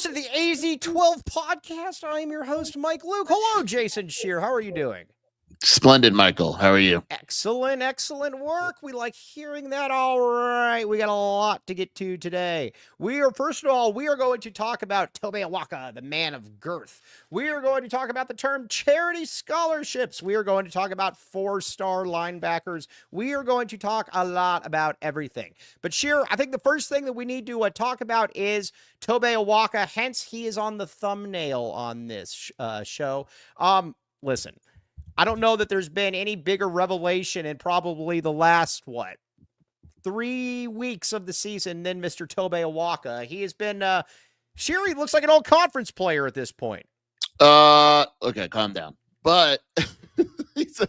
listen to the AZ12 podcast. I am your host, Mike Luke. Hello, Jason Shear. How are you doing? Splendid, Michael. How are you? Excellent, excellent work. We like hearing that. All right, we got a lot to get to today. First of all, we are going to talk about Tobe Awaka, the man of girth. We are going to talk about the term charity scholarships. We are going to talk about 4-star linebackers. We are going to talk a lot about everything. But Shear, I think the first thing that we need to talk about is Tobe Awaka. Hence, he is on the thumbnail on this show. Listen. I don't know that there's been any bigger revelation in probably the last, 3 weeks of the season than Mr. Tobe Awaka. He has been, Sherry looks like an old conference player at this point. Okay, calm down. But he's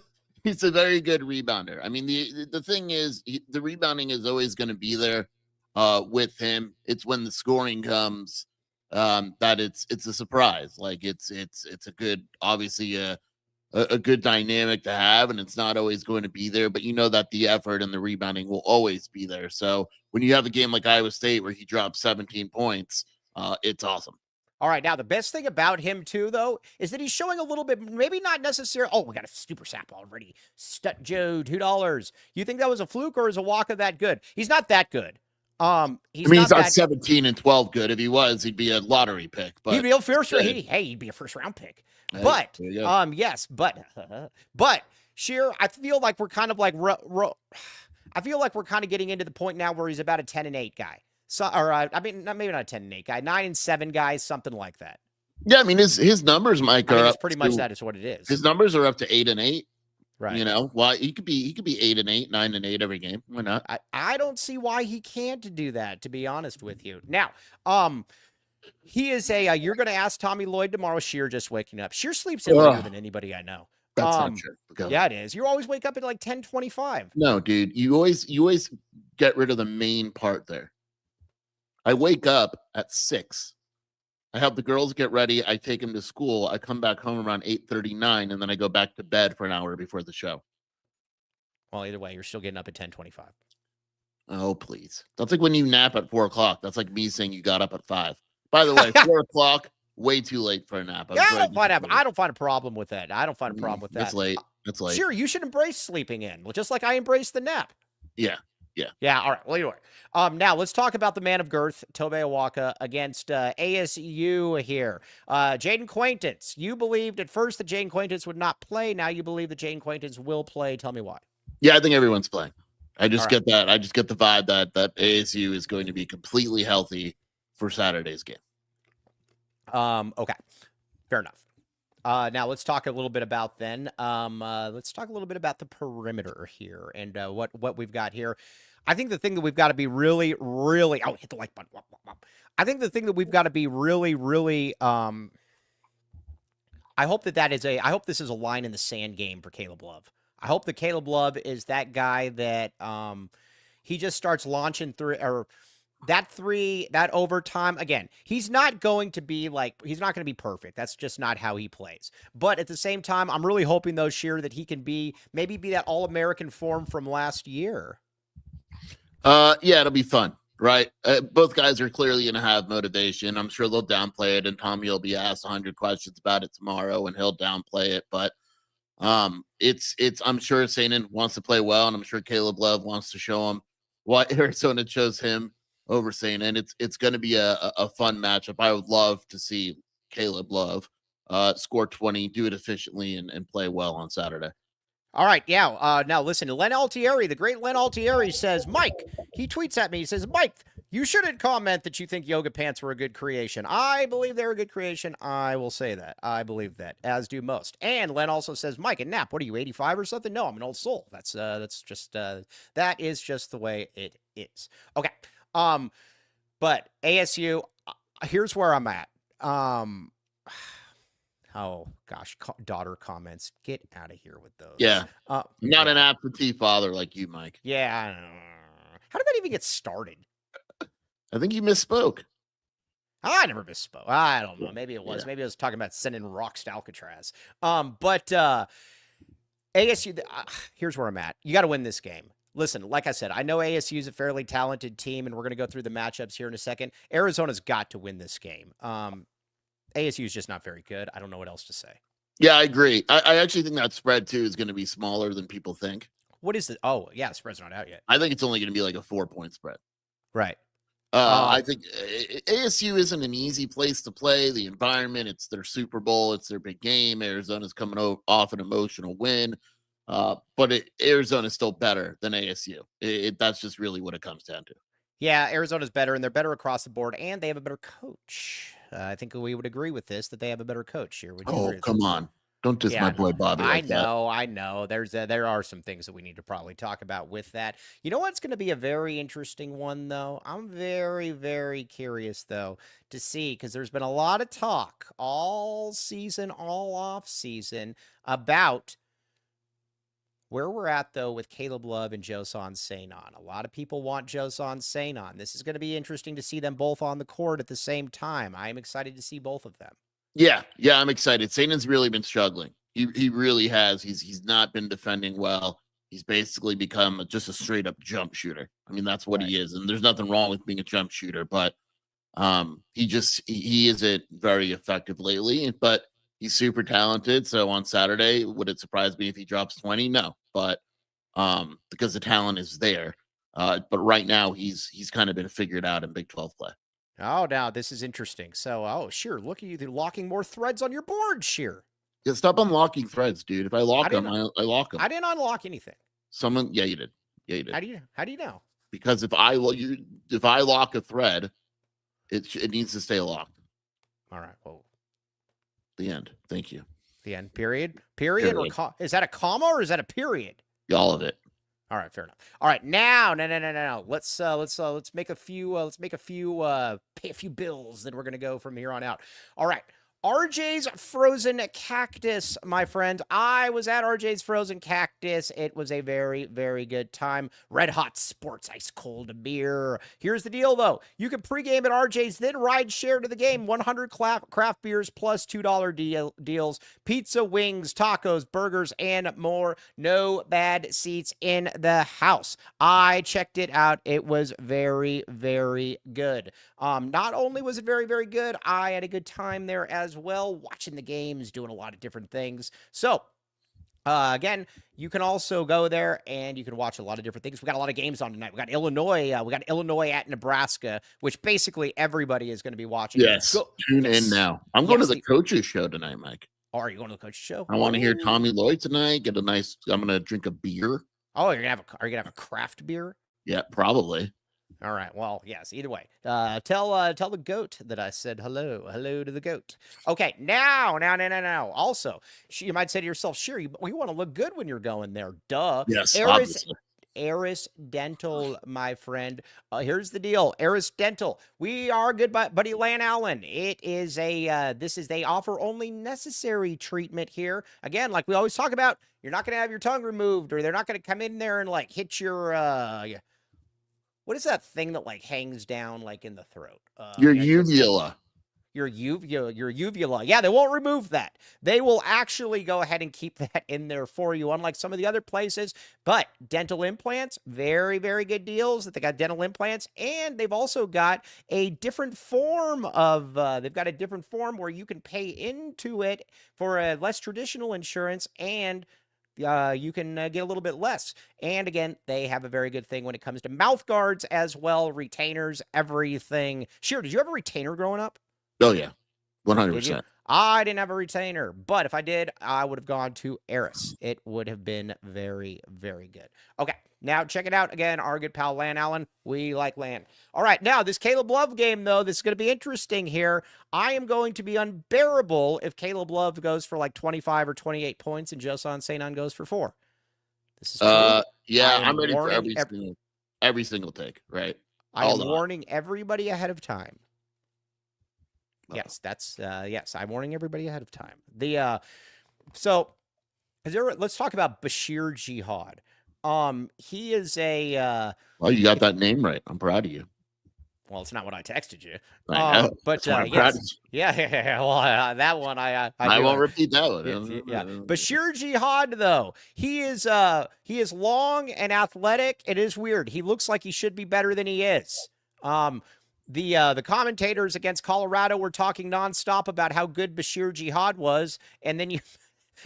a very good rebounder. I mean, the thing is, the rebounding is always going to be there with him. It's when the scoring comes that it's a surprise. Like it's a good, obviously, a good dynamic to have, and it's not always going to be there, but you know that the effort and the rebounding will always be there. So when you have a game like Iowa State where he dropped 17 points, it's awesome. All right, now the best thing about him too, though, is that he's showing a little bit, maybe not necessarily. Oh, we got a super sap already. Stut Joe, $2. You think that was a fluke, or is Awaka that good? He's not that good. He's not 17 and 12 good. If he was, he'd be a lottery pick. But he'd be a first round. He'd be a first round pick. But yes, but Shear, I feel like we're kind of like I feel like we're kind of getting into the point now where he's about a 10-8 guy. So, or I mean, maybe not a 10-8 guy, 9-7 guy, something like that. Yeah, I mean his numbers, Mike, are it's pretty much that is what it is. His numbers are up to 8-8. Right. You know, why he could be 8-8, 9-8 every game. Why not? I don't see why he can't do that, to be honest with you. Now, he is you're going to ask Tommy Lloyd tomorrow. Shear just waking up. Shear sleeps in later than anybody I know. That's not true. Okay. Yeah, it is. You always wake up at like 10:25. No, dude, you always get rid of the main part there. I wake up at 6. I have the girls get ready. I take them to school. I come back home around 8:39, and then I go back to bed for an hour before the show. Well, either way, you're still getting up at 10:25. Oh, please. That's like when you nap at 4 o'clock. That's like me saying you got up at 5. By the way, 4 o'clock, way too late for a nap. Yeah, I don't find a problem with that. I don't find a problem with that. It's late. It's late. Sure, you should embrace sleeping in, just like I embrace the nap. Yeah. All right. Well, anyway. Now let's talk about the man of girth, Tobe Awaka, against ASU here. Jaden Quaintance. You believed at first that Jaden Quaintance would not play. Now you believe that Jaden Quaintance will play. Tell me why. Yeah, I think everyone's playing. I just get that. I just get the vibe that ASU is going to be completely healthy for Saturday's game. Okay. Fair enough. Now let's talk a little bit about let's talk a little bit about the perimeter here and what we've got here. I think the thing that we've got to be really hit the like button. I think the thing that we've got to be really I hope I hope this is a line in the sand game for Caleb Love. I hope that Caleb Love is that guy that he just starts launching through or that overtime. Again, he's not going to be perfect. That's just not how he plays. But at the same time, I'm really hoping though, Shear, that he can maybe be that All-American form from last year. Yeah, it'll be fun, right? Both guys are clearly going to have motivation. I'm sure they'll downplay it, and Tommy will be asked 100 questions about it tomorrow, and he'll downplay it. But I'm sure Sainin wants to play well, and I'm sure Caleb Love wants to show him what Arizona chose him over Sainin. It's going to be a fun matchup. I would love to see Caleb Love score 20, do it efficiently, and play well on Saturday. All right, yeah. Now listen, Len Altieri, the great Len Altieri says, Mike, he tweets at me, he says, Mike, you shouldn't comment that you think yoga pants were a good creation. I believe they're a good creation. I will say that. I believe that, as do most. And Len also says, Mike and Nap, what are you, 85 or something? No, I'm an old soul. That's just that is just the way it is. Okay. But ASU, here's where I'm at. Oh gosh, daughter comments. Get out of here with those. Yeah. Not an absentee father like you, Mike. Yeah. I don't know. How did that even get started? I think you misspoke. I never misspoke. I don't know. Maybe it was. Yeah. Maybe I was talking about sending rocks to Alcatraz. But ASU, here's where I'm at. You got to win this game. Listen, like I said, I know ASU is a fairly talented team, and we're going to go through the matchups here in a second. Arizona's got to win this game. ASU is just not very good. I don't know what else to say. Yeah, I agree. I actually think that spread too is going to be smaller than people think. What is the? Oh, yeah, the spread's not out yet. I think it's only going to be like a 4-point spread. Right. I think ASU isn't an easy place to play. The environment, it's their Super Bowl, it's their big game. Arizona's coming off an emotional win, but Arizona's still better than ASU. That's just really what it comes down to. Yeah, Arizona's better, and they're better across the board, and they have a better coach. I think we would agree with this, that they have a better coach here. Would you agree with Come this? on. Don't diss my boy Bobby like that. I know. There are some things that we need to probably talk about with that. You know what's going to be a very interesting one, though? I'm very, very curious, though, to see, because there's been a lot of talk all season, all off season about where we're at, though, with Caleb Love and Joson Seinon. A lot of people want Joson Seinon. This is going to be interesting to see them both on the court at the same time. I'm excited to see both of them. Yeah, I'm excited. Satan's really been struggling. He really has. He's not been defending well. He's basically become just a straight up jump shooter. I mean, that's what he is. And there's nothing wrong with being a jump shooter, but he isn't very effective lately, but he's super talented. So on Saturday, would it surprise me if he drops 20? No, but because the talent is there. But right now he's kind of been figured out in Big 12 play. Oh, now this is interesting. So, sure. Look at you locking more threads on your board, Sheer. Yeah, stop unlocking threads, dude. If I lock them, I lock them. I didn't unlock anything. Yeah, you did. Yeah, you did. How do you know? Because if I lock a thread, it needs to stay locked. All right. Well, the end. Thank you. The end. Period. Or is that a comma or is that a period? All of it. All right, fair enough. All right, now, no. Let's make a few pay a few bills. Then we're gonna go from here on out. All right. RJ's Frozen Cactus, my friend. I was at RJ's Frozen Cactus. It was a very, very good time. Red Hot Sports Ice Cold Beer. Here's the deal, though. You can pregame at RJ's, then ride share to the game. 100 craft beers plus $2 deals. Pizza, wings, tacos, burgers, and more. No bad seats in the house. I checked it out. It was very, very good. Not only was it very, very good, I had a good time there as well, watching the games, doing a lot of different things. So, again, you can also go there and you can watch a lot of different things. We got a lot of games on tonight. We got Illinois. We got Illinois at Nebraska, which basically everybody is going to be watching. Yes, tune in now. I'm going to the coaches show tonight, Mike. Oh, are you going to the coaches show? I want to hear Tommy Lloyd tonight. I'm going to drink a beer. Oh, are you going to have a craft beer? Yeah, probably. All right. Well, yes. Either way, tell the goat that I said hello to the goat. Okay. Now. Also, you might say to yourself, sure, you want to look good when you're going there. Duh. Yes. Eris Dental, my friend. Here's the deal. Eris Dental. We are good buddy Lan Allen. It is they offer only necessary treatment here. Again, like we always talk about, you're not going to have your tongue removed, or they're not going to come in there and like hit your what is that thing that like hangs down like in the throat? Your uvula. Your uvula. Yeah, they won't remove that. They will actually go ahead and keep that in there for you, unlike some of the other places. But dental implants, very, very good deals that they got dental implants. And they've also got a different form of, where you can pay into it for a less traditional insurance, and you can get a little bit less. And again, they have a very good thing when it comes to mouth guards as well, retainers, everything. Sure, did you have a retainer growing up? Oh, yeah. 100%. I didn't have a retainer, but if I did, I would have gone to Eris. It would have been very, very good. Okay, now check it out. Again, our good pal Lan Allen. We like Lan. All right, now this Caleb Love game, though, this is going to be interesting here. I am going to be unbearable if Caleb Love goes for like 25 or 28 points and Joson Seinon goes for 4. This is yeah, I'm ready for every single take, right? I'm warning everybody ahead of time. Yes, yes. I'm warning everybody ahead of time. Let's talk about Bashir Jihad. He is a. Well, you got that name right. I'm proud of you. Well, it's not what I texted you. I know. But That's what I'm yes, proud of. yeah. Well, that one I I do. won't repeat that one. Yeah. Bashir Jihad, though, he is long and athletic. It is weird. He looks like he should be better than he is. The commentators against Colorado were talking nonstop about how good Bashir Jihad was, and then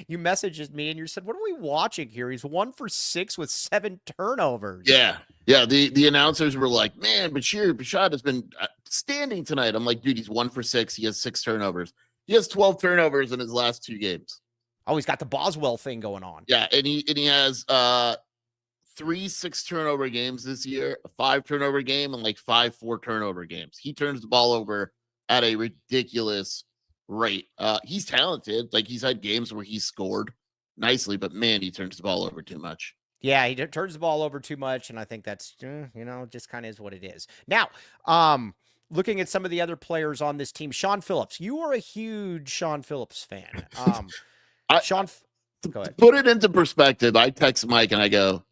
you messaged me and you said, "What are we watching here? He's 1 for 6 with 7 turnovers." Yeah. Yeah. The announcers were like, man, Bashad has been standing tonight. I'm like, dude, he's 1 for 6. He has 6 turnovers. He has 12 turnovers in his last 2 games. Oh, he's got the Boswell thing going on. Yeah. And he has 3 6 turnover games this year, a 5 turnover game, and like 5 4 turnover games. He turns the ball over at a ridiculous rate. He's talented. Like, he's had games where he scored nicely, but man, he turns the ball over too much. Yeah, he turns the ball over too much, and I think that's just kind of is what it is. Now, looking at some of the other players on this team, Sean Phillips. You are a huge Sean Phillips fan. Go ahead. Put it into perspective. I text Mike and I go,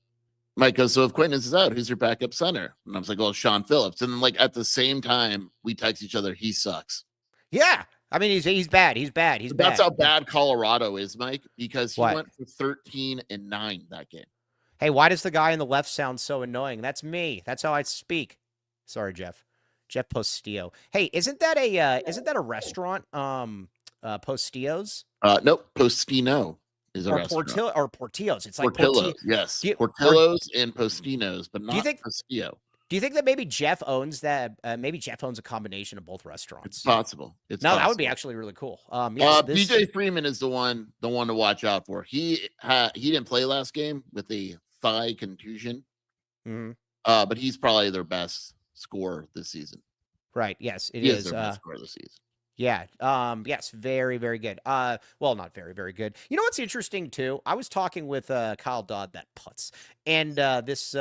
Mike goes, so if Quentin is out, who's your backup center? And I was like, well, Sean Phillips. And then, like, at the same time, we text each other, he sucks. Yeah. I mean, he's bad. That's how bad Colorado is, Mike, because he What? went for 13-9 that game. Hey, why does the guy on the left sound so annoying? That's me. That's how I speak. Sorry, Jeff. Jeff Postillo. Hey, isn't that a restaurant? Postillo's? Nope. Postino is a restaurant. Or Portillo's. It's like Portillo's. Yes. Portillo's and Postino's, but not Postillo. Do you think that maybe Jeff owns that? Maybe Jeff owns a combination of both restaurants. It's possible. That would be actually really cool. BJ Freeman is the one to watch out for. He didn't play last game with a thigh contusion, but he's probably their best scorer this season. Right. Yes, he is their best scorer this season. Yeah. Yes. Very, very good. Well, not very, very good. You know what's interesting too? I was talking with Kyle Dodd, that putz, and this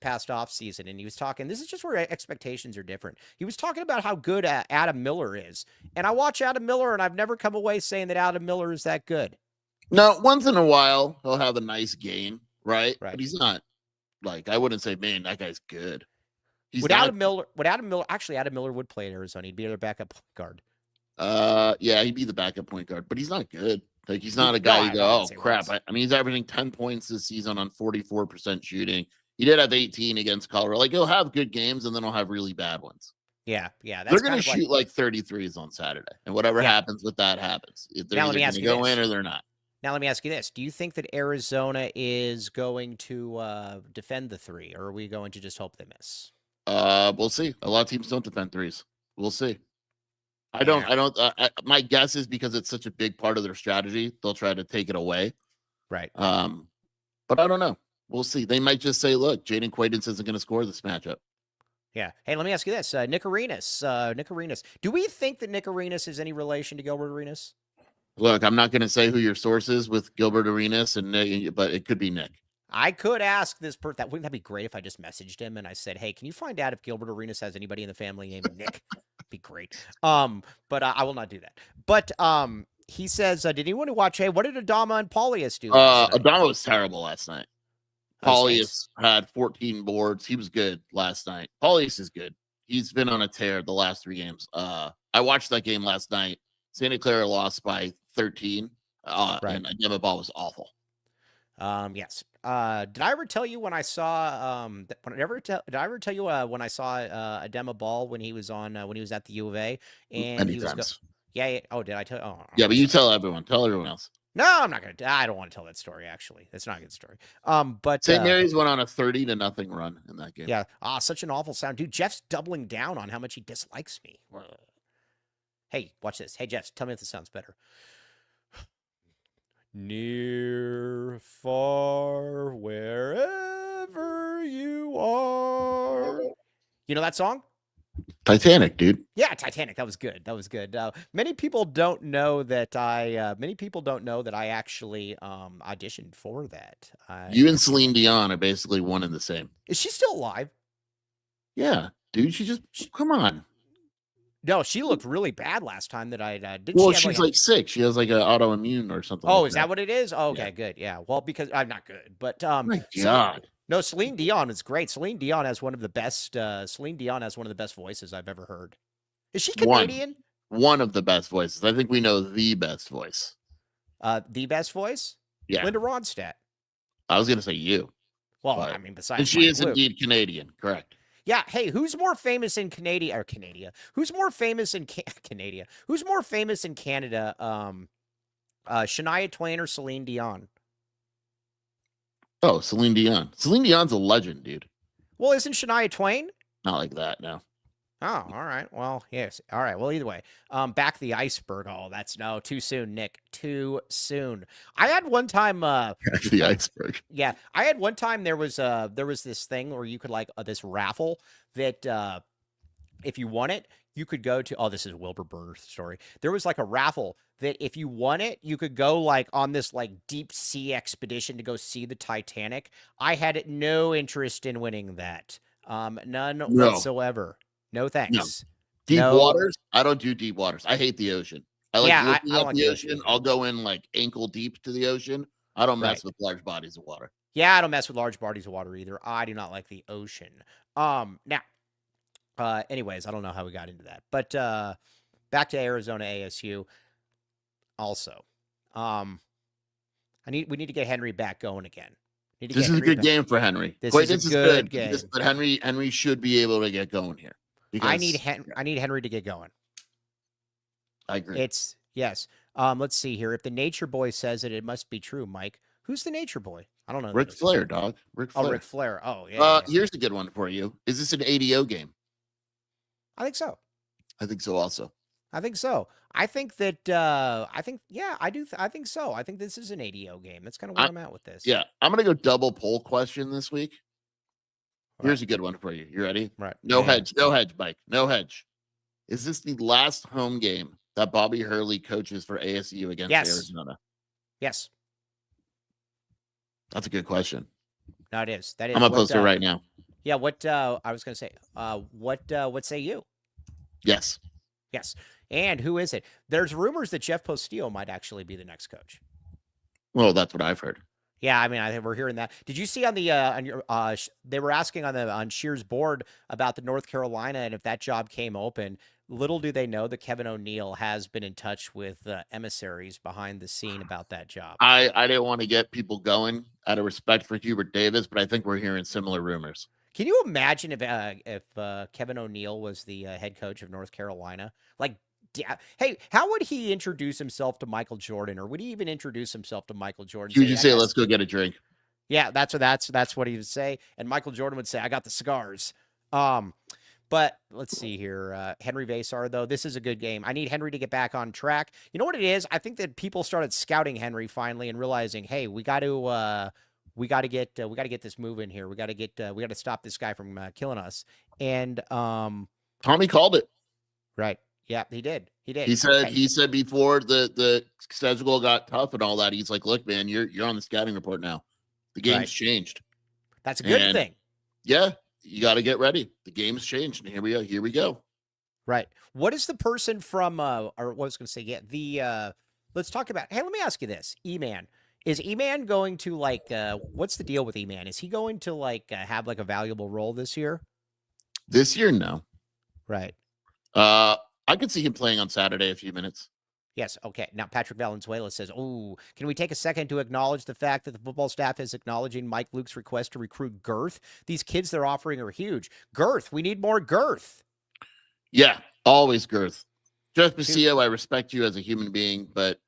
past off season, and he was talking. This is just where expectations are different. He was talking about how good Adam Miller is, and I watch Adam Miller, and I've never come away saying that Adam Miller is that good. No, once in a while he'll have a nice game, right? But he's not like, I wouldn't say, man, that guy's good. Adam Miller, actually, Adam Miller would play at Arizona. He'd be their backup point guard. Yeah, he'd be the backup point guard, but he's not good. Like, he's not a guy you go, oh crap. I mean, he's averaging 10 points this season on 44% shooting. He did have 18 against Colorado. Like, he'll have good games and then he'll have really bad ones. Yeah. That's they're going to shoot like 33s on Saturday, and whatever happens with that happens. If they're either going to go in or they're not. Now, let me ask you this. Do you think that Arizona is going to defend the 3, or are we going to just hope they miss? We'll see. A lot of teams don't defend 3s. We'll see. I don't. My guess is because it's such a big part of their strategy, they'll try to take it away. Right. But I don't know. We'll see. They might just say, look, Jaden Quaidance isn't going to score this matchup. Yeah. Hey, let me ask you this. Nick Arenas. Do we think that Nick Arenas is any relation to Gilbert Arenas? Look, I'm not going to say who your source is with Gilbert Arenas, but it could be Nick. I could ask this person. Wouldn't that be great if I just messaged him and I said, hey, can you find out if Gilbert Arenas has anybody in the family named Nick? Be great. But I will not do that. But he says, did anyone watch? Hey, what did Adama and Paulius do? Adama was terrible last night. Paulius had 14 boards. He was good last night. Paulius is good. He's been on a tear the last 3 games. I watched that game last night. Santa Clara lost by 13. And Adama Ball was awful. Yes. Did I ever tell you when I saw did I ever tell you when I saw Adama Ball when he was at the U of A and Many times. Oh, did I tell? Oh, yeah, but you tell everyone. Tell everyone else. No, I'm not gonna. I don't want to tell that story. Actually, that's not a good story. But St. Mary's went on a 30-0 run in that game. Yeah. Such an awful sound, dude. Jeff's doubling down on how much he dislikes me. Hey, watch this. Hey, Jeff, tell me if this sounds better. Near, far, wherever you are. You know that song? Titanic, dude. Yeah, Titanic. That was good. Many people don't know that I actually auditioned for that. You and Celine Dion are basically one and the same. Is she still alive? Yeah, dude. Come on. No, she looked really bad last time that I did. Well, she's like sick. She has like an autoimmune or something. Oh, is that what it is? Oh, okay, good. Yeah. Well, because I'm not good, but my God. No, Celine Dion is great. Celine Dion has one of the best. Celine Dion has one of the best voices I've ever heard. Is she One. Canadian? One of the best voices. I think we know the best voice. The best voice? Yeah. Linda Ronstadt. I was going to say you. Well, but, I mean, and besides she Mike is Luke. indeed Canadian. Correct. Yeah. Hey, who's more famous in Canada? Who's more famous in Canada? Who's more famous in Canada? Shania Twain or Celine Dion? Oh, Celine Dion. Celine Dion's a legend, dude. Well, isn't Shania Twain? Not like that, no. Oh, all right. Well, yes. All right. Well, either way, back the iceberg. Oh, that's no too soon, Nick. Too soon. I had one time. Back the iceberg. Yeah, I had one time. There was this thing where you could like this raffle that if you won it, you could go to. Oh, this is Wilbur Burr's story. There was like a raffle that if you won it, you could go like on this like deep sea expedition to go see the Titanic. I had no interest in winning that. None whatsoever. No thanks. Deep No. waters? I don't do deep waters. I hate the ocean. I like Yeah, looking I don't at like the the ocean. ocean. I'll go in like ankle deep to the ocean. I don't mess Right. with large bodies of water. Yeah, I don't mess with large bodies of water either. I do not like the ocean. Now, anyways, I don't know how we got into that, but back to Arizona ASU. Also, we need to get Henry back going again. This is a good game for Henry. This This is a good game. But Henry should be able to get going here. I need Henry to get going. I agree. It's yes. Let's see here. If the Nature Boy says it, it must be true. Mike, who's the Nature Boy? I don't know. Ric Flair, dog. Ric Flair. Oh, Ric Flair. Oh, yeah. Here's a good one for you. Is this an ADO game? I think so. I think so. Also, I think so. I think that. Yeah, I do. I think so. I think this is an ADO game. That's kind of where I'm at with this. Yeah, I'm gonna go double poll question this week. Right. Here's a good one for you. You ready? Right. No hedge. No hedge, Mike. No hedge. Is this the last home game that Bobby Hurley coaches for ASU against Arizona? Yes. That's a good question. No, it is. That is. I'm gonna post it right now. Yeah. What I was gonna say. What say you? Yes. Yes. And who is it? There's rumors that Jeff Postillo might actually be the next coach. Well, that's what I've heard. Yeah, I mean, I think we're hearing that. Did you see on the on your they were asking on Shear's board about the North Carolina and if that job came open? Little do they know that Kevin O'Neill has been in touch with emissaries behind the scene about that job. I didn't want to get people going out of respect for Hubert Davis, but I think we're hearing similar rumors. Can you imagine if Kevin O'Neill was the head coach of North Carolina? Like, hey, how would he introduce himself to Michael Jordan, or would he even introduce himself to Michael Jordan? He would just say, "Let's go get a drink." Yeah, that's what he would say, and Michael Jordan would say, "I got the cigars." But let's see here, Henry Vasar though. This is a good game. I need Henry to get back on track. You know what it is? I think that people started scouting Henry finally and realizing, hey, we got to get this move in here. We got to stop this guy from killing us. And Tommy called it. Right. Yeah, he did. He said before the schedule got tough and all that, he's like, "Look, man, you're on the scouting report now. The game's changed." That's a good thing. Yeah, you got to get ready. The game's changed. And here we go. Right. What is the person from or what I was going to say? Yeah, let's talk about. Hey, let me ask you this. E-Man. Is E-Man going to what's the deal with E-Man? Is he going to have a valuable role this year? This year, no. Right. I could see him playing on Saturday a few minutes. Yes. Okay. Now, Patrick Valenzuela says, "Oh, can we take a second to acknowledge the fact that the football staff is acknowledging Mike Luke's request to recruit girth? These kids they're offering are huge. Girth. We need more girth." Yeah, always girth. Jeff Pasio, I respect you as a human being, but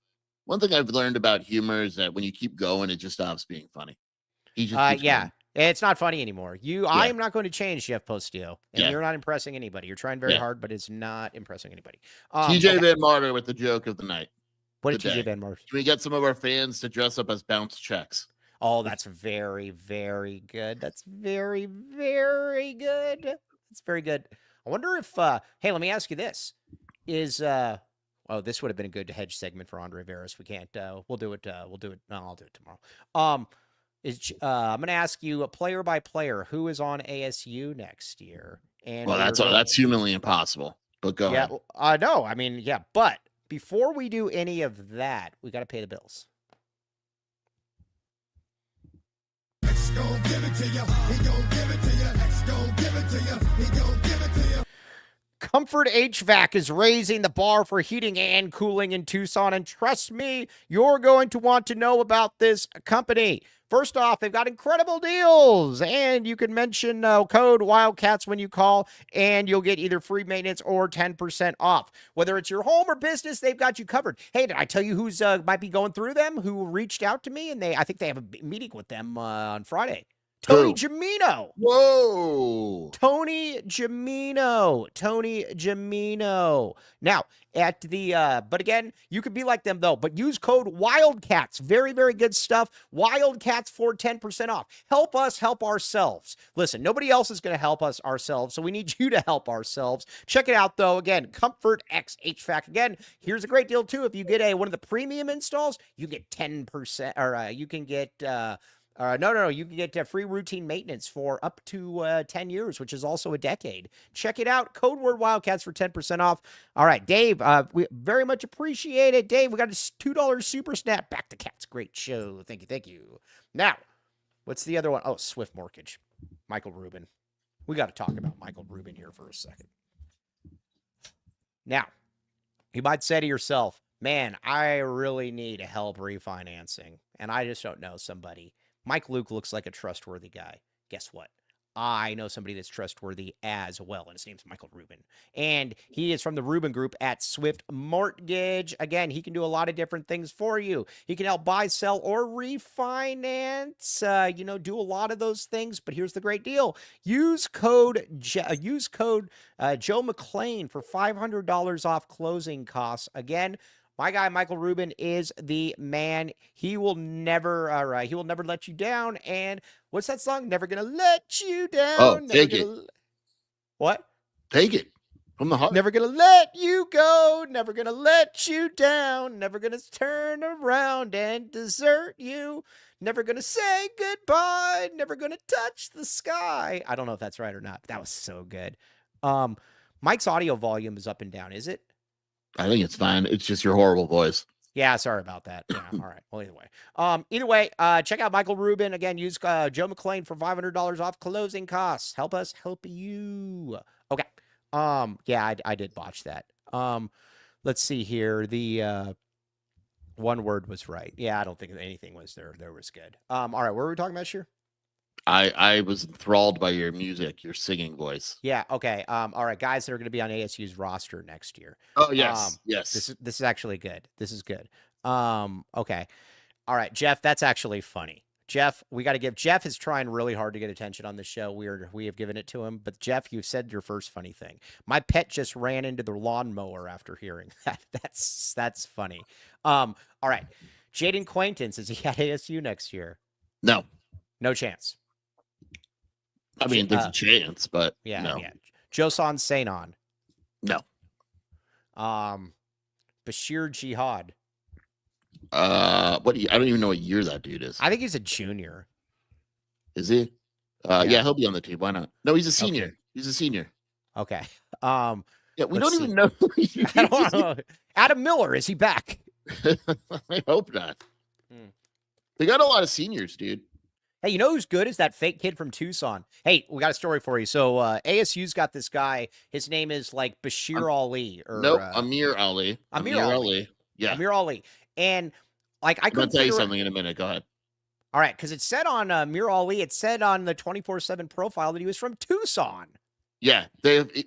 one thing I've learned about humor is that when you keep going, it just stops being funny. He just keeps going. It's not funny anymore. I am not going to change Jeff Postio, and you're not impressing anybody. You're trying very hard, but it's not impressing anybody. TJ Van Martyr with the joke of the night. What did TJ Van Martyr? Can we get some of our fans to dress up as bounce checks? Oh, that's very, very good. That's very, very good. That's very good. I wonder if hey, let me ask you this. This would have been a good hedge segment for Andre Veras. We can't we'll do it. No, I'll do it tomorrow. I'm going to ask you player by player who is on ASU next year. And that's humanly impossible. But go ahead. No, I mean, yeah, but before we do any of that, we got to pay the bills. Comfort HVAC is raising the bar for heating and cooling in Tucson, and trust me, you're going to want to know about this company. First off, they've got incredible deals, and you can mention code Wildcats when you call, and you'll get either free maintenance or 10% off. Whether it's your home or business, they've got you covered. Hey, did I tell you who's might be going through them, who reached out to me, and I think they have a meeting with them on Friday. Tony Gemino. Whoa. Tony Gemino. Now, at the, but again, you could be like them though, but use code Wildcats. Very, very good stuff. Wildcats for 10% off. Help us help ourselves. Listen, nobody else is going to help us ourselves, so we need you to help ourselves. Check it out though. Again, Comfort X HVAC. Again, here's a great deal too. If you get one of the premium installs, you get 10%, or you can get, no. You can get free routine maintenance for up to 10 years, which is also a decade. Check it out. Code word Wildcats for 10% off. All right, Dave, we very much appreciate it. Dave, we got a $2 super snap. Back to Cats. Great show. Thank you. Now, what's the other one? Oh, Swift Mortgage. Michael Rubin. We got to talk about Michael Rubin here for a second. Now, you might say to yourself, man, I really need help refinancing, and I just don't know somebody. Mike Luke looks like a trustworthy guy. Guess what? I know somebody that's trustworthy as well, and his name's Michael Rubin. And he is from the Rubin Group at Swift Mortgage. Again, he can do a lot of different things for you. He can help buy, sell, or refinance. Do a lot of those things, but here's the great deal. Use code Joe McClain for $500 off closing costs. Again, my guy, Michael Rubin, is the man. He will never let you down. And what's that song? Never gonna let you down. Oh, take it. What? Take it from the heart. Never gonna let you go. Never gonna let you down. Never gonna turn around and desert you. Never gonna say goodbye. Never gonna touch the sky. I don't know if that's right or not, but that was so good. Mike's audio volume is up and down, is it? I think it's fine. It's just your horrible voice. Yeah, sorry about that. Yeah, all right. Well, either way, check out Michael Rubin. Again, use Joe McClain for $500 off closing costs. Help us help you. Okay. Yeah, I did botch that. Let's see here. The one word was right. Yeah, I don't think anything was there. There was good. All right, what were we talking about here? I was enthralled by your music, your singing voice. Yeah. Okay. All right, guys that are going to be on ASU's roster next year. Oh yes, yes. This is actually good. This is good. Okay. All right, Jeff. That's actually funny. Jeff, we got to give. Jeff is trying really hard to get attention on the show. We have given it to him, but Jeff, you said your first funny thing. My pet just ran into the lawnmower after hearing that. That's funny. All right, Jaden Quaintance, is he at ASU next year? No chance. I mean, there's a chance, but yeah, no. Yeah. Josan Sainon. No. Bashir Jihad. I don't even know what year that dude is. I think he's a junior. Is he? Yeah, he'll be on the team. Why not? No, he's a senior. Okay. He's a senior. Okay. Yeah, we don't even know. I don't know. Adam Miller, is he back? I hope not. They got a lot of seniors, dude. Hey, you know who's good is that fake kid from Tucson. Hey, we got a story for you. So ASU's got this guy. His name is like Bashir Ali. Amir Ali. Amir Ali. Yeah. Amir Ali. And like I couldn't tell you something in a minute. Go ahead. All right, because it said on Amir Ali, it said on the 24/7 profile that he was from Tucson. Yeah,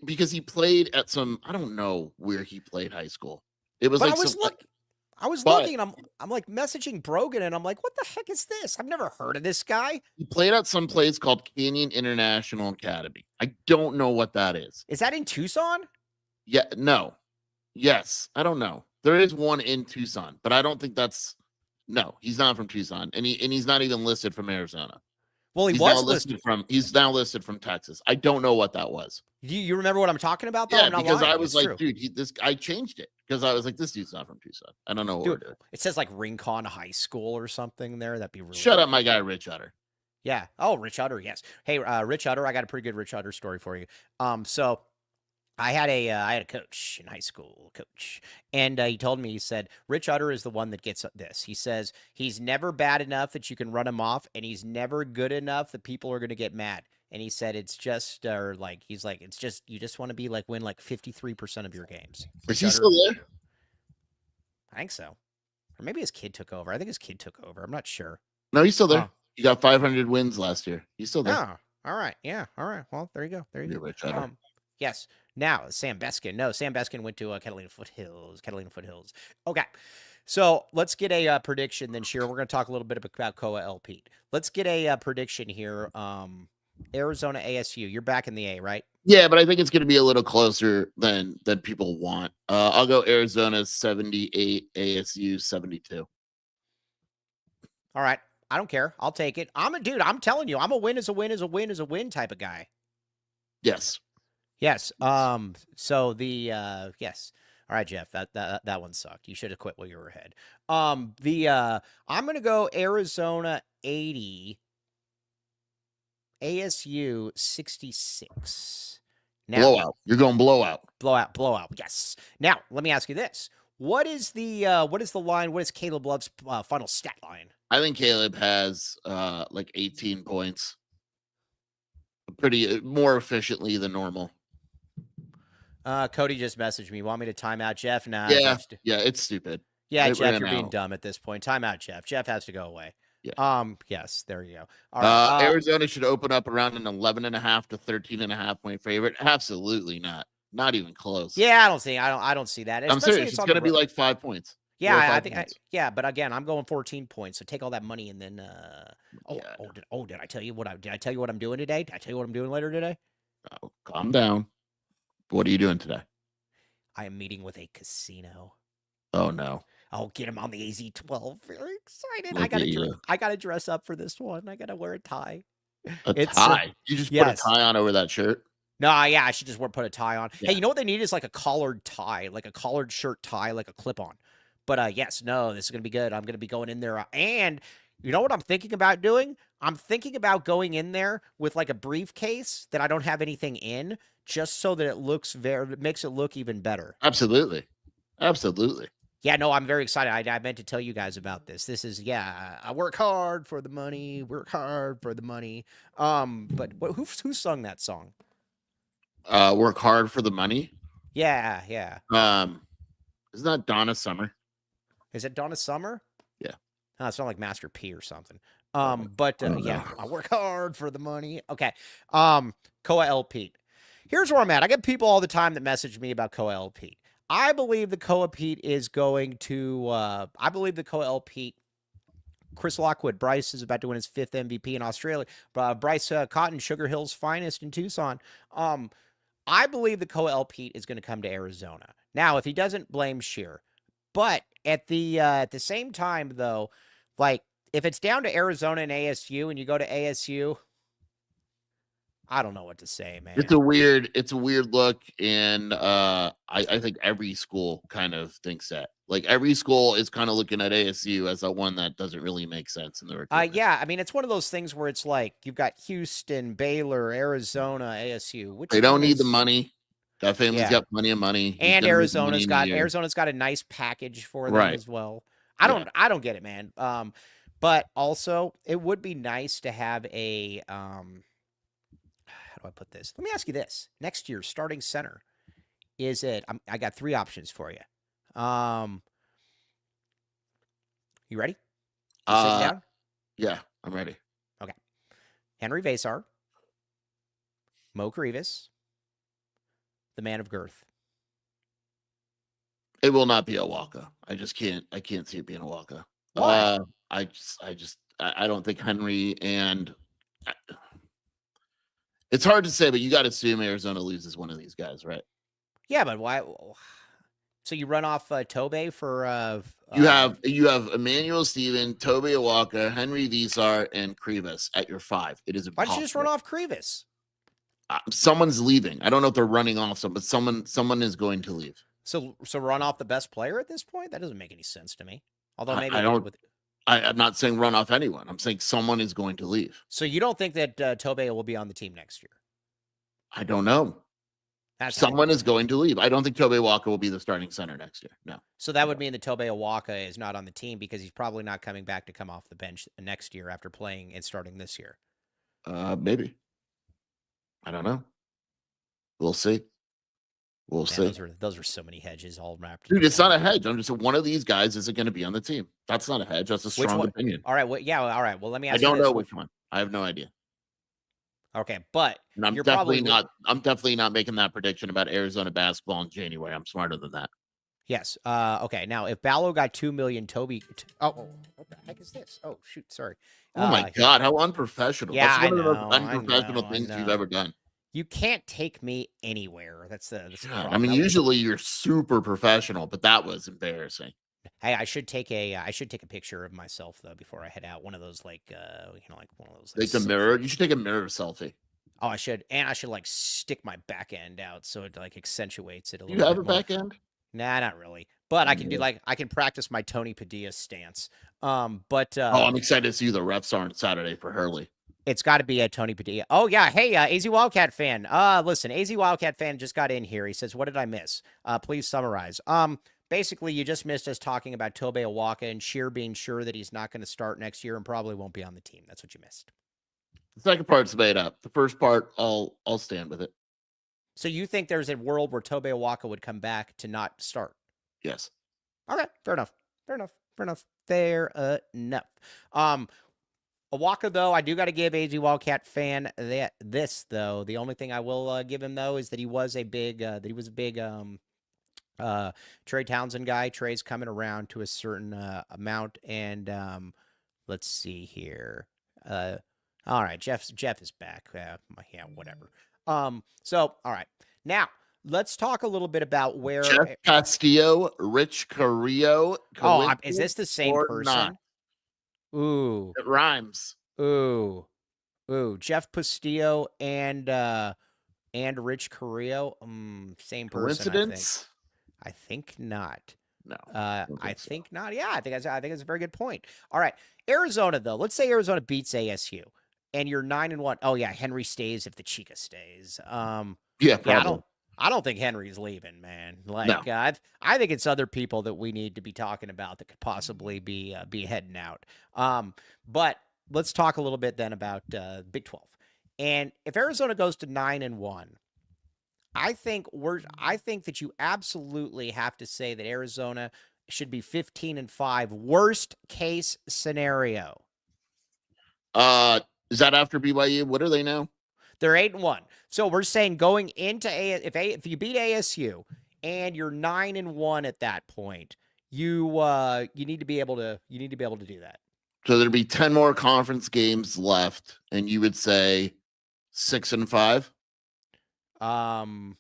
because he played at some, I don't know where he played high school. It was I was looking, and I'm like messaging Brogan, and I'm like, what the heck is this? I've never heard of this guy. He played at some place called Canyon International Academy. I don't know what that is. Is that in Tucson? Yeah, no. Yes, I don't know. There is one in Tucson, but I don't think no, he's not from Tucson, and he's not even listed from Arizona. Well, he's now listed from Texas. I don't know what that was. You remember what I'm talking about, though? Yeah, because I was like, dude, I changed it because I was like, this dude's not from Tucson. I don't know what we're doing. It says like Rincon High School or something there. That'd be really Shut up, my guy, Rich Utter. Yeah. Oh, Rich Utter, yes. Hey, Rich Utter, I got a pretty good Rich Utter story for you. So I had a coach in high school, coach, and he told me, he said Rich Utter is the one that gets this. He says he's never bad enough that you can run him off, and he's never good enough that people are going to get mad. And he said it's just, or like he's like, it's just you just want to be like win like 53% of your games. Is Rich he Utter, still there? I think so, or maybe his kid took over. I think his kid took over. I'm not sure. No, he's still there. Oh, He got 500 wins last year. He's still there. oh, all right, yeah, all right. Well, there you go, there you You're go. Rich Utter. Yes. Now, Sam Beskin. No, Sam Beskin went to Catalina Foothills. Catalina Foothills. Okay. So let's get a prediction then, Shearer. We're going to talk a little bit about Koa L. Pete. Let's get a prediction here. Arizona ASU. You're back in the A, right? Yeah, but I think it's going to be a little closer than people want. I'll go Arizona 78, ASU 72. All right. I don't care. I'll take it. I'm telling you, I'm a win is a win is a win is a win type of guy. Yes. Yes. So the yes. All right, Jeff. That one sucked. You should have quit while you were ahead. I'm gonna go Arizona 80, ASU 66. Now, Blowout. You're going blowout. Blowout. Yes. Now, let me ask you this: what is the line? What is Caleb Love's final stat line? I think Caleb has like 18 points. Pretty more efficiently than normal. Cody just messaged me. Want me to time out Jeff? Nah. Yeah, it's stupid. Yeah, Jeff, you're being dumb at this point. Time out, Jeff. Jeff has to go away. Yeah. Yes, there you go. All right. Arizona should open up around an 11.5 to 13.5 point favorite. Absolutely not. Not even close. Yeah, I don't see that. I'm serious. It's going to be like 5 points. Yeah, I think. But again, I'm going 14 points. So take all that money and then. Did I tell you what I'm doing today? Did I tell you what I'm doing later today? Oh, calm down. What are you doing today? I am meeting with a casino. Oh no. I'll get him on the AZ-12. Very excited. Look I gotta dress up for this one. I gotta wear a tie. Tie? You just put a tie on over that shirt? No, yeah, I should just put a tie on. Yeah. Hey, you know what they need is like a collared tie, like a collared shirt tie, like a clip-on. But yes, no, this is gonna be good. I'm gonna be going in there, and you know what I'm thinking about doing? I'm thinking about going in there with like a briefcase that I don't have anything in, just so that it makes it look even better. Absolutely. Yeah, no, I'm very excited. I meant to tell you guys about this. This is, I work hard for the money. But who sung that song? Work hard for the money. Yeah. Isn't that Donna Summer? Is it Donna Summer? Yeah. Oh, it's not like Master P or something. Yeah, I work hard for the money. Okay. Koa L. Pete. Here's where I'm at. I get people all the time that message me about Koa L. Pete. I believe the Koa Pete is going to. I believe the Koa L. Pete. Chris Lockwood. Bryce is about to win his 5th MVP in Australia. Bryce Cotton, Sugar Hill's finest in Tucson. I believe the Koa L. Pete is going to come to Arizona. Now, if he doesn't, blame Shear. But at the same time, though, like if it's down to Arizona and ASU, and you go to ASU. I don't know what to say, man. It's a weird look, and I think every school kind of thinks that. Like every school is kind of looking at ASU as a one that doesn't really make sense in the recruitment. Yeah, I mean it's one of those things where it's like you've got Houston, Baylor, Arizona, ASU. Which they don't need the money. That family's got plenty of money, and Arizona's got a nice package for them as well. I don't get it, man. But also it would be nice to have a how do I put this? Let me ask you this. Next year's starting center, is it I got 3 options for you. You ready? You sitting down? Yeah, I'm ready. Okay. Henry Vasar, Mo Krivas, the man of girth. It will not be Awaka. I can't see it being Awaka. Why? I don't think Henry and it's hard to say, but you got to assume Arizona loses one of these guys, right? Yeah, but why? So you run off Tobe for you have Emmanuel Steven, Tobe Awaka, Henry Visar, and Krivas at your 5. It is impossible. Why don't you just run off Krivas? Someone's leaving. I don't know if they're running off but someone is going to leave. So run off the best player at this point? That doesn't make any sense to me. Although maybe I'm not saying run off anyone. I'm saying someone is going to leave. So you don't think that Tobe will be on the team next year? I don't know. That's Someone is going to leave. I don't think Tobe Awaka will be the starting center next year. No. So that would mean that Tobe Awaka is not on the team because he's probably not coming back to come off the bench next year after playing and starting this year. Maybe. I don't know. We'll see. We'll see. Those are so many hedges all wrapped. Dude, it's not a hedge. I'm just one of these guys isn't going to be on the team. That's not a hedge. That's a strong opinion. All right. Well, yeah. All right. Well, let me ask you. I don't know which one. I have no idea. Okay, but and I'm definitely not making that prediction about Arizona basketball in January. I'm smarter than that. Yes. Okay. Now, if Ballo got $2 million, Toby. Oh, what the heck is this? Oh, shoot. Sorry. Oh my God! How unprofessional. Yeah, That's one of the know, most unprofessional things you've ever done. You can't take me anywhere. That's the problem. I mean, usually you're super professional, but that was embarrassing. Hey, I should take a picture of myself though before I head out. One of those like one of those. Like a mirror. You should take a mirror selfie. Oh, I should, and I should like stick my back end out so it like accentuates it a little. You have a back end? Nah, not really. But I can do I can practice my Tony Padilla stance. I'm excited to see who the refs are on Saturday for Hurley. It's got to be a Tony Padilla. Oh, yeah. Hey, AZ Wildcat fan. Listen, AZ Wildcat fan just got in here. He says, what did I miss? Please summarize. Basically, you just missed us talking about Tobe Awaka and Sheer being sure that he's not going to start next year and probably won't be on the team. That's what you missed. The second part's made up. The first part, I'll stand with it. So you think there's a world where Tobe Awaka would come back to not start? Yes. Okay. Fair enough. Awaka, though, I do got to give AZ Wildcat fan this, though. The only thing I will give him, though, is that he was a big Trey Townsend guy. Trey's coming around to a certain amount, and let's see here. All right, Jeff is back. Yeah, whatever. So, all right. Now, let's talk a little bit about where Jeff Castillo, Rich Carrillo. Oh, is this the same person? Not? Ooh. It rhymes. Ooh. Jeff Castillo and Rich Carrillo. Same person. Coincidence? I think not. No. I think not. Yeah, I think that's a very good point. All right. Arizona, though. Let's say Arizona beats ASU and you're 9-1. Oh, yeah. Henry stays if the Chica stays. Yeah, probably. I don't think Henry's leaving, man. Like, no. I think it's other people that we need to be talking about that could possibly be heading out. But let's talk a little bit then about Big 12. And if Arizona goes to 9-1, I think that you absolutely have to say that Arizona should be 15-5. Worst case scenario. Is that after BYU? What are they now? They're 8-1. So we're saying going into if you beat ASU and you're 9-1 at that point, you need to be able to do that. So there'd be 10 more conference games left, and you would say 6-5. No,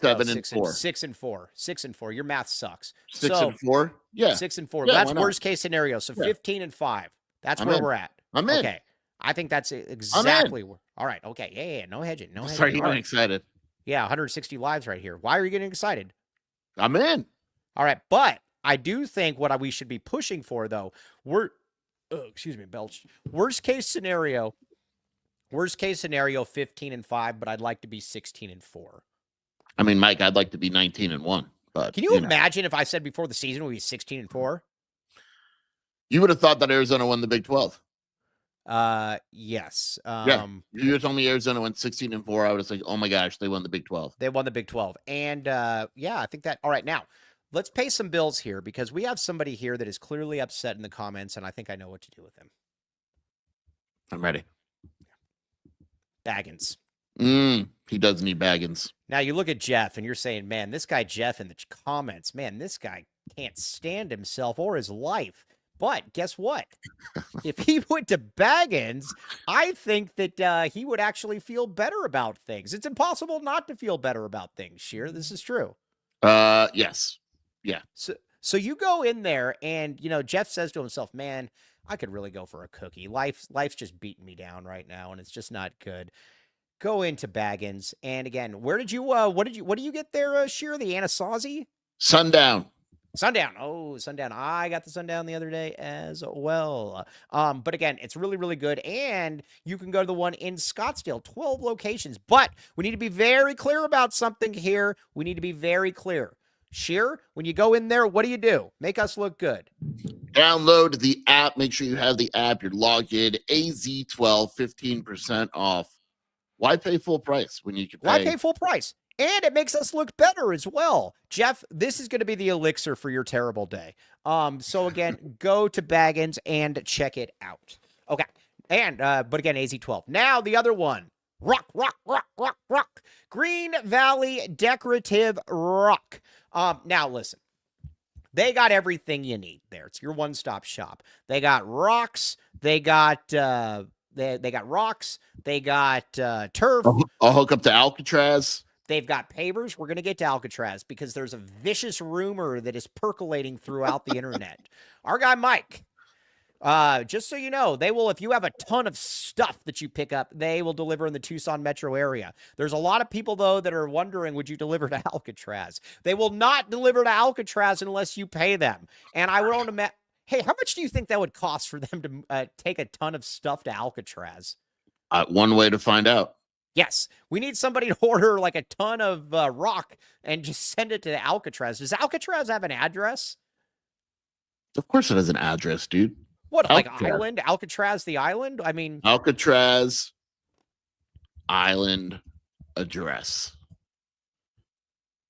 7-4. 6-4. Your math sucks. 6-4. Yeah, 6-4. Yeah, that's worst case scenario. So 15-5. That's where we're at. I'm in. Okay. I think that's exactly where. All right. Okay. Yeah. No hedging. Sorry, you're getting excited. Yeah, 160 lives right here. Why are you getting excited? I'm in. All right, but I do think what we should be pushing for, though, excuse me, belch. Worst case scenario, 15-5, but I'd like to be 16-4. I mean, Mike, I'd like to be 19-1. But can you imagine if I said before the season we'd be 16-4? You would have thought that Arizona won the Big 12. Yes. Yeah. If you told me Arizona went 16-4, I would have said, oh my gosh, they won the Big 12. They won the Big 12. And yeah, I think that. All right, now let's pay some bills here because we have somebody here that is clearly upset in the comments, and I think I know what to do with him. I'm ready. Baggins. He does need Baggins. Now you look at Jeff and you're saying, man, this guy Jeff in the comments, man, this guy can't stand himself or his life. But guess what? If he went to Baggins, I think that he would actually feel better about things. It's impossible not to feel better about things, Sheer. This is true. Yes. Yeah. So you go in there and, Jeff says to himself, man, I could really go for a cookie. Life's just beating me down right now, and it's just not good. Go into Baggins. And again, what do you get there, Sheer? The Anasazi? Sundown. Sundown. Oh, Sundown. I got the Sundown the other day as well. But again, it's really, really good. And you can go to the one in Scottsdale, 12 locations. But we need to be very clear about something here. We need to be very clear. Sheer, when you go in there, what do? Make us look good. Download the app. Make sure you have the app. You're logged in. AZ12, 15% off. Why pay full price when you can pay? Why pay full price? And it makes us look better as well. Jeff, this is going to be the elixir for your terrible day. So again, go to Baggins and check it out. Okay. And, but again, AZ12. Now the other one. Rock. Green Valley Decorative Rock. Now listen. They got everything you need there. It's your one-stop shop. They got rocks. They got they got rocks. They got turf. I'll hook up to Alcatraz. They've got pavers. We're going to get to Alcatraz because there's a vicious rumor that is percolating throughout the internet. Our guy Mike, just so you know, they will, if you have a ton of stuff that you pick up, they will deliver in the Tucson metro area. There's a lot of people, though, that are wondering, would you deliver to Alcatraz? They will not deliver to Alcatraz unless you pay them. And I would imagine, hey, how much do you think that would cost for them to take a ton of stuff to Alcatraz? One way to find out. Yes, we need somebody to order like a ton of rock and just send it to Alcatraz. Does Alcatraz have an address? Of course it has an address, dude. What, Alcatraz. Like island? Alcatraz the island? I mean... Alcatraz island address.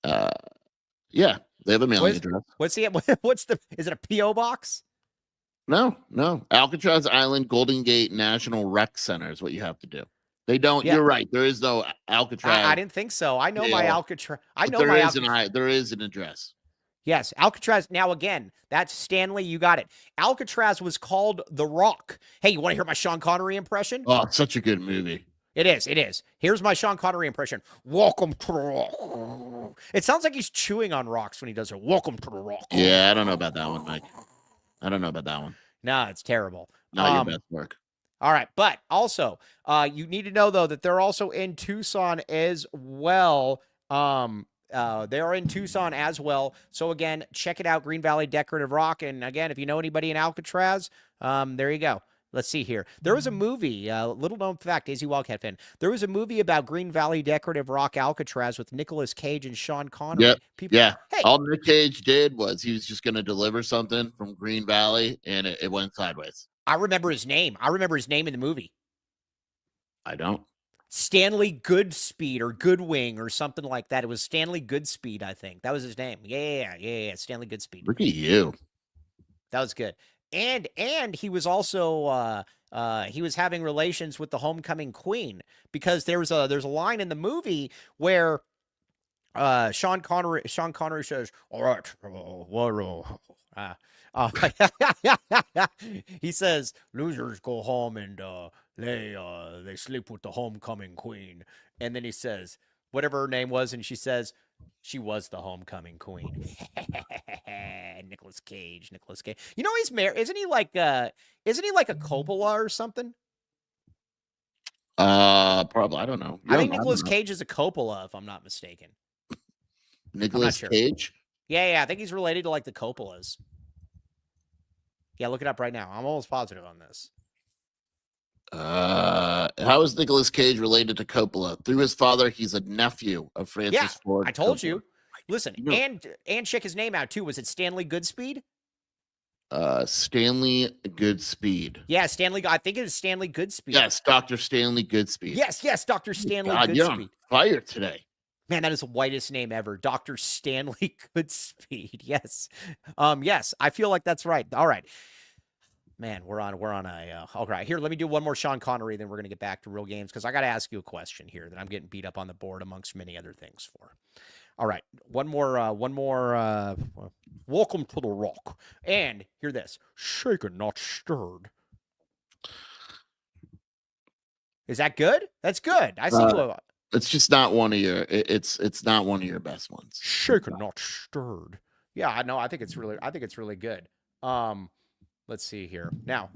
Yeah, they have a mailing address. Is it a P.O. box? No. Alcatraz Island Golden Gate National Rec Center is what you have to do. They don't. Yeah. You're right. There is no Alcatraz. I didn't think so. I know my Alcatraz. There is an address. Yes, Alcatraz. Now again, that's Stanley. You got it. Alcatraz was called The Rock. Hey, you want to hear my Sean Connery impression? Oh, it's such a good movie. It is. Here's my Sean Connery impression. Welcome to the Rock. It sounds like he's chewing on rocks when he does it. Welcome to the Rock. Yeah, I don't know about that one, Mike. I don't know about that one. No, it's terrible. Not your best work. All right. But also, you need to know, though, that they're also in Tucson as well. They are in Tucson as well. So, again, check it out, Green Valley Decorative Rock. And, again, if you know anybody in Alcatraz, there you go. Let's see here. There was a movie, little known fact, AZ Wildcat fan. There was a movie about Green Valley Decorative Rock Alcatraz with Nicolas Cage and Sean Connery. Yep. Yeah. Hey. All Nick Cage did was he was just going to deliver something from Green Valley, and it went sideways. I remember his name. In the movie. I don't. Stanley Goodspeed or Goodwing or something like that. It was Stanley Goodspeed, I think. That was his name. Yeah. Stanley Goodspeed. Look at you. That was good. And he was also he was having relations with the homecoming queen because there's a line in the movie where Sean Connery says, "All right, he says losers go home and they sleep with the homecoming queen," and then he says whatever her name was, and she says she was the homecoming queen. Nicolas Cage. You know he's married. Isn't he like a Coppola or something? Probably. I don't know. I think Nicolas Cage is a Coppola, if I'm not mistaken. Nicolas Cage? Yeah. I think he's related to like the Coppolas. Yeah, look it up right now. I'm almost positive on this. How is Nicolas Cage related to Coppola? Through his father, he's a nephew of Francis Ford. I told you. Listen, and check his name out too. Was it Stanley Goodspeed? Stanley Goodspeed. Yeah, Stanley. I think it is Stanley Goodspeed. Yes, Dr. Stanley Goodspeed. Yes, Dr. Stanley Goodspeed. You're on fire today. Man, that is the whitest name ever. Dr. Stanley Goodspeed. Yes. Yes, I feel like that's right. All right. Man, we're on a all right. Here, let me do one more Sean Connery, then we're gonna get back to real games because I gotta ask you a question here that I'm getting beat up on the board amongst many other things for. All right, one more. Welcome to the Rock, and hear this: shaken, not stirred. Is that good? That's good. I see you. It's just not one of your. It's not one of your best ones. Shaken, not stirred. Yeah, I know. I think it's really good. Let's see here. Now,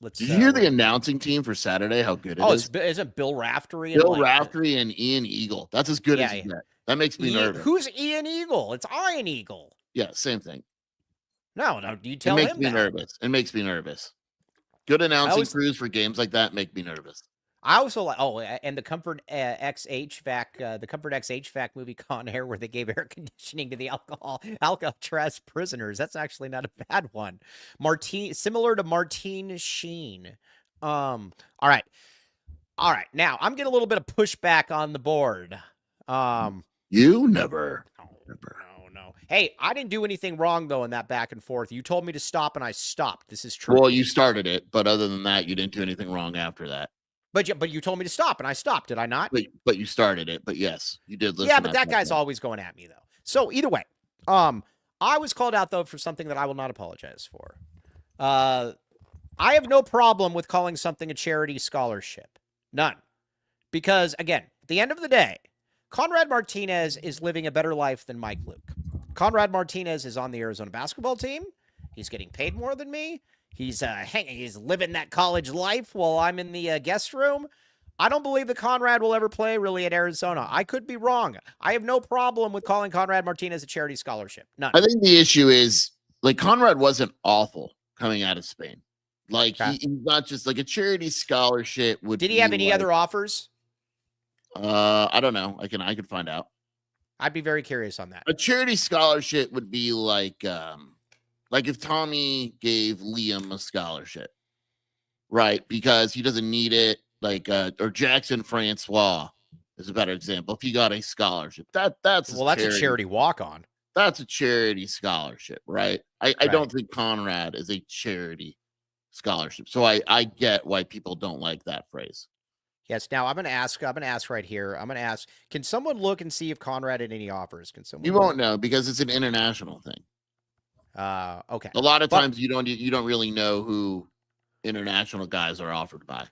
Did you hear the announcing team for Saturday? How good it is? Isn't Bill Raftery? Bill Raftery and Ian Eagle. That's as good as you get. That makes me nervous. Who's Ian Eagle? It's Iron Eagle. Yeah, same thing. No, you tell him. It makes me nervous. It makes me nervous. Good announcing crews for games like that make me nervous. I also like and the Comfort X HVAC, the Comfort X HVAC movie Con Air, where they gave air conditioning to the Alcatraz prisoners. That's actually not a bad one. Similar to Martine Sheen. All right. Now I'm getting a little bit of pushback on the board. You never. No. Hey, I didn't do anything wrong though in that back and forth. You told me to stop, and I stopped. This is true. Well, you started it, but other than that, you didn't do anything wrong after that. But you told me to stop, and I stopped. Did I not? But you started it. But yes, you did listen. Yeah, but that guy's always going at me though. So either way, I was called out though for something that I will not apologize for. I have no problem with calling something a charity scholarship. None. Because again, at the end of the day, Conrad Martinez is living a better life than Mike Luke. Conrad Martinez is on the Arizona basketball team. He's getting paid more than me. He's living that college life while I'm in the guest room. I don't believe that Conrad will ever play really at Arizona. I could be wrong. I have no problem with calling Conrad Martinez a charity scholarship. None. I think the issue is like Conrad wasn't awful coming out of Spain. Like he's not just like a charity scholarship. Did he have any other offers? I don't know. I could find out. I'd be very curious on that. A charity scholarship would be like if Tommy gave Liam a scholarship, right? Because he doesn't need it. Or Jackson Francois is a better example. If he got a scholarship, that's a charity walk-on. That's a charity scholarship, right? I don't think Conrad is a charity scholarship. So I get why people don't like that phrase. Yes. Now I'm going to ask right here. I'm going to ask, can someone look and see if Conrad had any offers? Can someone? You won't know because it's an international thing. Okay. A lot of times you don't really know who international guys are offered by.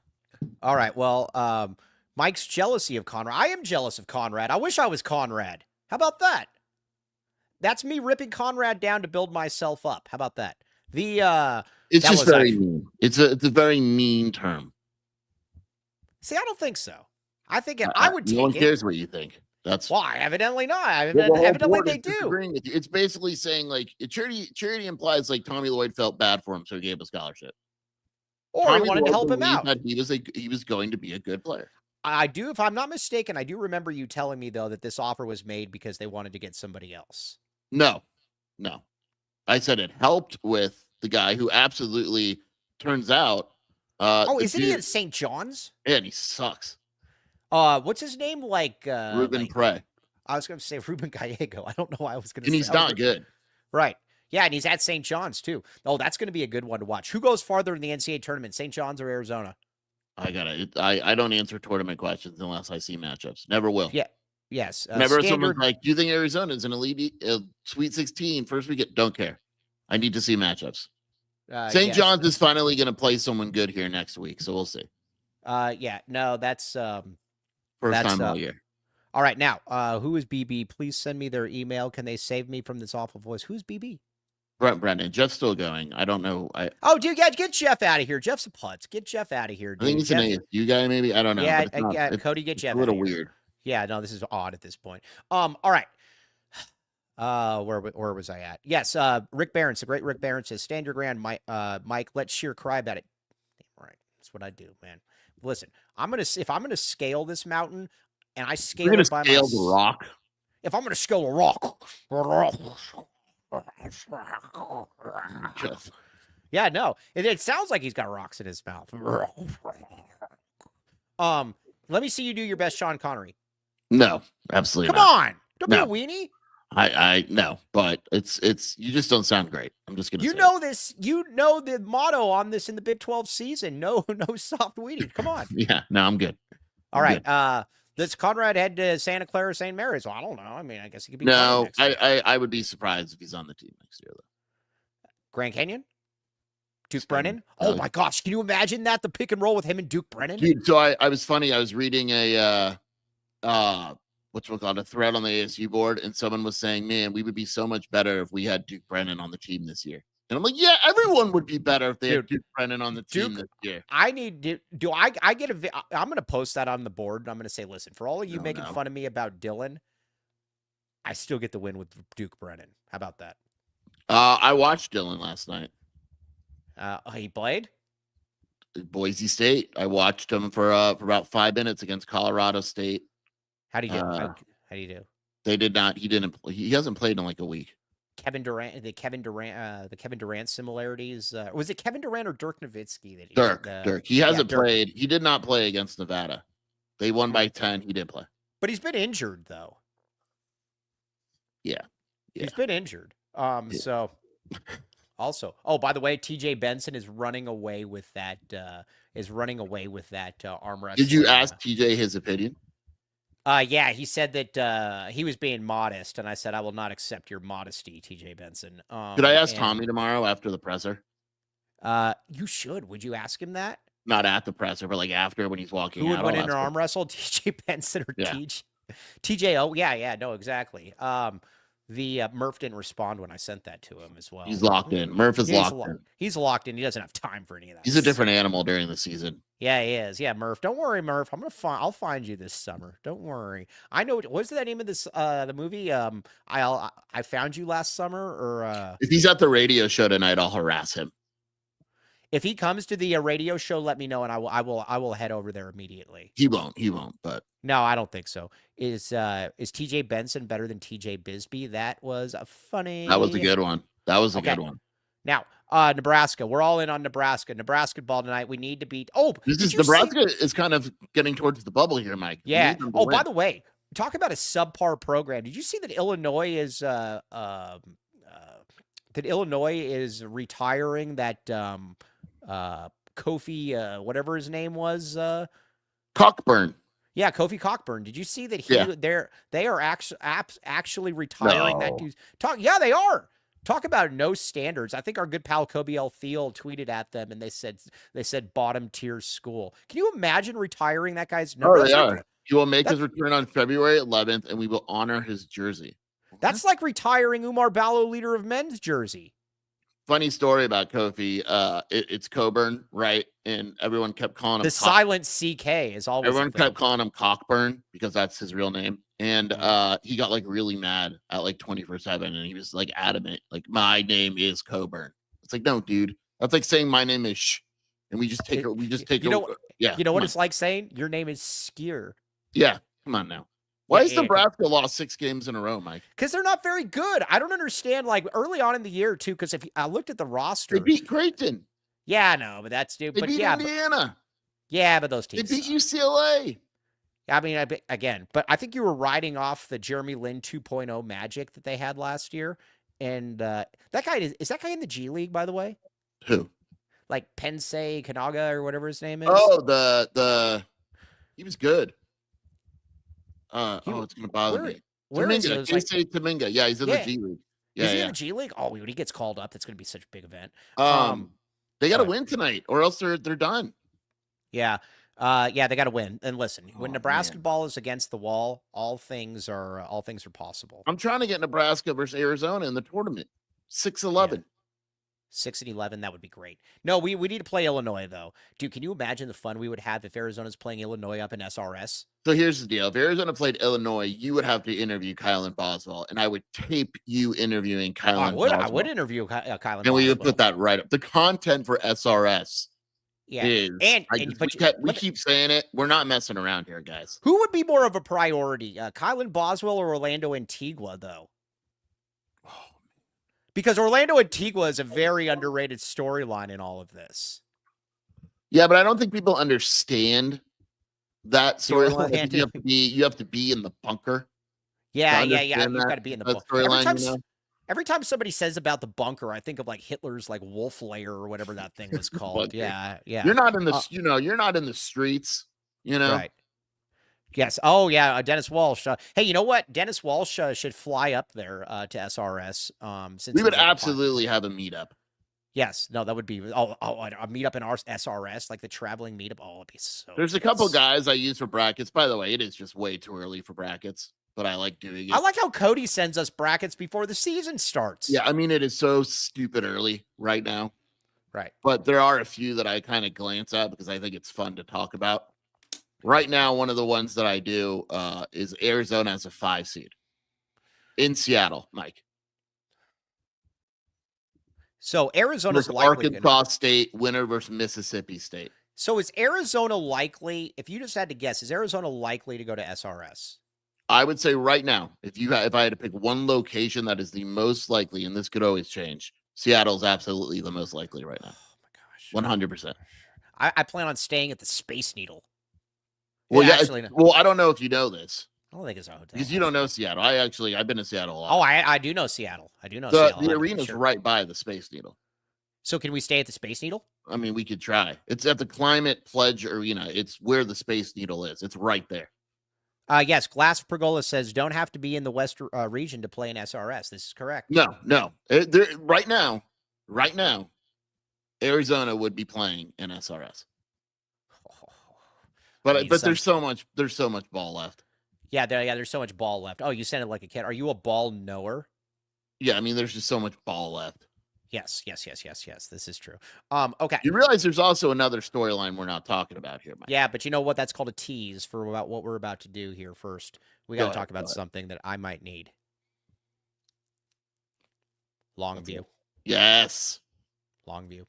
All right. Well, Mike's jealousy of Conrad. I am jealous of Conrad. I wish I was Conrad. How about that? That's me ripping Conrad down to build myself up. How about that? It's just very mean. It's a very mean term. See, I don't think so. I think I would take it. No one cares what you think. That's why. Evidently not. Evidently they do. With you. It's basically saying like charity implies like Tommy Lloyd felt bad for him, so he gave him a scholarship. Or Tommy he wanted to help him out. That he was going to be a good player. I do, if I'm not mistaken, I do remember you telling me though that this offer was made because they wanted to get somebody else. No. I said it helped with the guy who absolutely turns out. Isn't he at St. John's? Yeah, and he sucks. What's his name? Ruben Prey. I was going to say Ruben Gallego. I don't know why I was going to say. And he's not good. Right. Yeah, and he's at St. John's too. Oh, that's going to be a good one to watch. Who goes farther in the NCAA tournament, St. John's or Arizona? I don't answer tournament questions unless I see matchups. Never will. Yeah. Yes. Whenever someone's like, do you think Arizona's an elite Sweet 16 first weekend? Don't care. I need to see matchups. St. John's is finally going to play someone good here next week, so we'll see. Yeah, no, that's first time all year. All right, now, who is BB? Please send me their email. Can they save me from this awful voice? Who's BB? Brendan. Jeff's still going. I don't know. Dude, yeah, get Jeff out of here. Jeff's a putz. Get Jeff out of here, dude. I think he's an ASU guy, maybe. I don't know. Yeah, Cody, get Jeff. A little weird. Yeah, no, this is odd at this point. All right. Where was I at? Yes, Rick Barron, the great Rick Barron says, stand your ground, Mike. Let Sheer cry about it. Damn right, that's what I do, man. Listen, if I'm gonna scale this mountain, and I scale it by myself, the rock. If I'm gonna scale a rock, yeah, no, it sounds like he's got rocks in his mouth. Let me see you do your best, Sean Connery. No, absolutely not. Come on, don't be a weenie. I know, but it's you just don't sound great. I'm just gonna. You know this. You know the motto on this in the Big 12 season. No soft weenie. Come on. Yeah, no, I'm good. All right. This Conrad head to Santa Clara, St. Mary's. Well, I don't know. I mean, I guess he could be. No, I would be surprised if he's on the team next year, though. Grand Canyon. Duke Brennan. Oh my gosh, can you imagine that? The pick and roll with him and Duke Brennan. Dude, so I was funny. I was reading a a thread on the ASU board, and someone was saying, man, we would be so much better if we had Duke Brennan on the team this year. And I'm like, yeah, everyone would be better if they had Dude, Duke Brennan on the team Duke, this year. I need to do I get I'm going to post that on the board and I'm going to say, listen, for all of you making fun of me about Dylan, I still get the win with Duke Brennan. How about that? I watched Dylan last night. He played Boise State. I watched him for about 5 minutes against Colorado State. How do you do? How do you do? They did not. He didn't. He hasn't played in like a week. The Kevin Durant similarities. Was it Kevin Durant or Dirk Nowitzki that Dirk. He hasn't played. He did not play against Nevada. They won by 10. He didn't play. But he's been injured though. Yeah. He's been injured. So also, oh, by the way, TJ Benson is running away with that arm wrestling. Did you ask TJ his opinion? Yeah, he said that he was being modest, and I said, I will not accept your modesty, TJ Benson. Could I ask Tommy tomorrow after the presser? You should. Would you ask him that? Not at the presser, but like after when he's walking out. Who would win in an arm wrestle, TJ Benson or TJ? Oh, yeah, no, exactly. The Murph didn't respond when I sent that to him as well. He's locked in. Murph is locked in. He's locked in. He doesn't have time for any of that. He's a different animal during the season. Yeah, he is. Yeah, Murph. Don't worry, Murph. I'll find you this summer. Don't worry. I know. What's the name of this? The movie. I found you last summer. Or if he's at the radio show tonight, I'll harass him. If he comes to the radio show, let me know, and I will head over there immediately. He won't. But no, I don't think so. Is TJ Benson better than TJ Bisbee? That was a funny. That was a good one. Good one. Now, Nebraska. We're all in on Nebraska. Nebraska ball tonight. We need to beat. Oh, Nebraska is kind of getting towards the bubble here, Mike. Yeah. Oh, by the way, talk about a subpar program. Did you see that Illinois is retiring that Kofi whatever his name was Cockburn. Yeah, Kofi Cockburn. Did you see that they are actually retiring that dude? Yeah, they are. Talk about no standards. I think our good pal Kobe L. Thiel tweeted at them and they said bottom tier school. Can you imagine retiring that guy's number? Oh, they are. He will make his return on February 11th and we will honor his jersey. That's like retiring Umar Ballo, leader of men's jersey. Funny story about Kofi. It's Coburn, right? And everyone kept calling him the silent CK is always. Everyone kept calling him Cockburn because that's his real name. And he got like really mad at like 24/7, and he was like adamant, like my name is Coburn. It's like, no, dude, that's like saying my name is Shh, and we just take it. We just take it. Yeah, you know what it's like saying your name is Skier. Yeah, come on now. Why has Nebraska lost 6 games in a row, Mike? Because they're not very good. I don't understand. Like early on in the year too, because if I looked at the roster, they beat Creighton. Yeah, I know, but that's stupid. They beat Indiana. But those teams. They beat UCLA. I mean, but I think you were riding off the Jeremy Lin 2.0 magic that they had last year, and that guy is that guy in the G League, by the way? Who? Like Pensei Kanaga or whatever his name is. Oh, he was good. It's gonna bother me. Tominga, J.C. Tominga. Yeah, he's in the G League. Yeah, is he in the G League? Oh, when he gets called up, that's gonna be such a big event. They got to win tonight, or else they're done. Yeah, they got to win. And listen, when Nebraska ball is against the wall, all things are possible. I'm trying to get Nebraska versus Arizona in the tournament. 6-11. 6-11, that would be great. No, we need to play Illinois, though. Dude, can you imagine the fun we would have if Arizona's playing Illinois up in SRS? So here's the deal. If Arizona played Illinois, you would have to interview Kylan Boswell, and I would tape you interviewing Kylan Boswell. I would interview Kylan Boswell. And we would put that right up. The content for SRS is... We keep saying it. We're not messing around here, guys. Who would be more of a priority, Kylan Boswell or Orlando Antigua, though? Because Orlando Antigua is a very underrated storyline in all of this. Yeah, but I don't think people understand that storyline. You have to be in the bunker. Yeah. You've got to be in the bunker. Every time somebody says about the bunker, I think of like Hitler's like wolf lair or whatever that thing was called. Yeah. You're not in the you're not in the streets, Right. Yes. Oh, yeah. Dennis Walsh. Hey, you know what? Dennis Walsh should fly up there to SRS. Since we would absolutely have a meetup. Yes. No, that would be a meetup in our SRS, like the traveling meetup. Oh, it'd be so. There's a couple guys I use for brackets. By the way, it is just way too early for brackets. but I like doing it. I like how Cody sends us brackets before the season starts. Yeah, I mean, it is so stupid early right now. Right. But there are a few that I kind of glance at because I think it's fun to talk about. Right now, one of the ones that I do is Arizona as a 5 seed in Seattle, Mike. So Arizona's likely Arkansas State winner versus Mississippi State. So is Arizona likely, if you just had to guess, is Arizona likely to go to SRS? I would say right now, if I had to pick one location that is the most likely, and this could always change, Seattle's absolutely the most likely right now. Oh my gosh. 100%. I plan on staying at the Space Needle. Well, yeah. Actually, well, I don't know if you know this. I don't think it's a hotel. Because you don't know Seattle. I've been to Seattle a lot. Oh, I do know Seattle. I do know Seattle. The arena's right by the Space Needle. So can we stay at the Space Needle? I mean, we could try. It's at the Climate Pledge Arena. It's where the Space Needle is. It's right there. Yes, Glass Pergola says don't have to be in the West region to play in SRS. This is correct. No. Right now, Arizona would be playing in SRS. But there's so much ball left. Yeah, there's so much ball left. Oh, you said it like a kid. Are you a ball knower? Yeah, I mean, there's just so much ball left. Yes. This is true. Okay. You realize there's also another storyline we're not talking about here, Mike. Yeah, but you know what? That's called a tease for about what we're about to do here first. We got to talk about something that I might need. Longview. Yes. Longview.